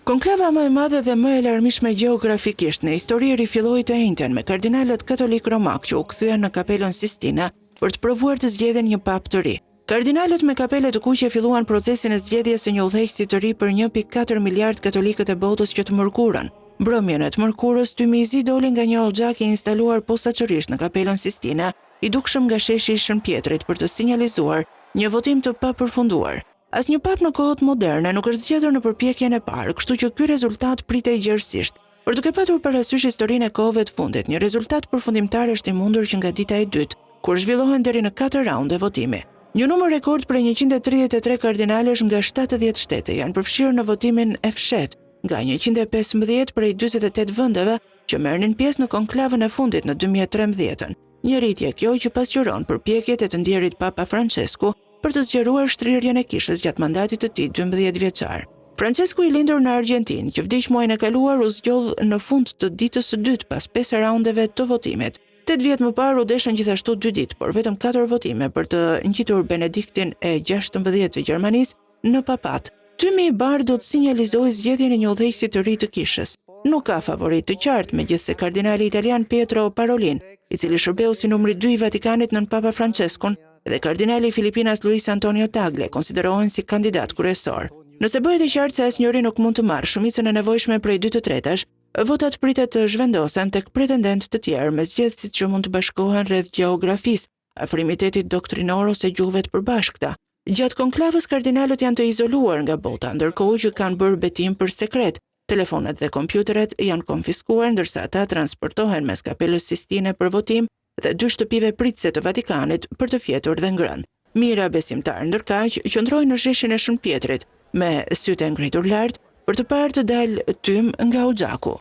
Konklava më e madhe dhe më e larmishme gjeografikisht në histori rifilloi të njëjtën me kardinalët katolik romak që u kthyen në kapelën Sistina për të provuar të zgjedhin një pap të ri. Kardinalët me kapele të kuqe filluan procesin e zgjedhjes së një udhëheqësi të ri për 1.4 miliard katolikët e botës që të mërkurën. Mbrëmjen e të mërkurës, Tymizi doli nga një hoxhak i instaluar posaçërisht në kapelën Sistina, i dukshëm nga sheshi i Shën Pjetrit për të sinjalizuar një votim të papërfunduar. Asnjë pap në kohët moderne nuk është zgjedhur në përpjekjen e parë, kështu që ky rezultat pritej gjerësisht. Por duke patur parasysh historinë e kohëve të fundit, një rezultat përfundimtar është i mundur që nga dita e dytë, kur zhvillohen deri në 4 raunde votimi. Një numër rekord për 133 kardinalësh nga 70 shtete janë përfshirë në votimin e fshehtë nga 115 prej 48 vendeve që merrnin pjesë në konklavën e fundit në 2013. Një rritje kjo që pasqyron përpjekjet e të ndjerit Papa Francesku për të zgjeruar shtrirjen e kishës gjatë mandatit të tij 12 vjeçar. Francesku i lindur në Argjentinë, që vdiq muajin e kaluar, u zgjodh në fund të ditës së dytë pas 5 raundeve të votimit. 8 vjet më parë u deshën gjithashtu 2 ditë, por vetëm 4 votime për të ngjitur Benediktin e 16 të Gjermanisë në papat. Tymi i bardhë do të sinjalizojë zgjedhjen e një udhëheqësi të ri të kishës. Nuk ka favorit të qartë, megjithse kardinali italian Pietro Parolin, i cili shërbeu si numri 2 i Vatikanit nën Papa Franceskun, dhe kardinali i Filipinas Luis Antonio Tagle konsiderohen si kandidat kryesor. Nëse bëhet e qartë se asnjëri nuk mund të marrë shumicën e nevojshme prej 2/3, votat pritet të zhvendosen tek pretendent të tjerë me zgjedhësit që mund të bashkohen rreth gjeografisë, afrimitetit doktrinor ose gjuhëve të përbashkëta. Gjatë konklavës kardinalët janë të izoluar nga bota, ndërkohë që kanë bërë betim për sekret. Telefonet dhe kompjuteret janë konfiskuar ndërsa ata transportohen mes kapelës Sistine për votim dhe 2 shtëpive pritëse të Vatikanit për të fjetur dhe ngrënë. Mira besimtarë ndërkaq qëndrojnë në sheshin e Shën Pjetrit me sytë ngritur lart për të parë të dalë tym nga hoxhaku.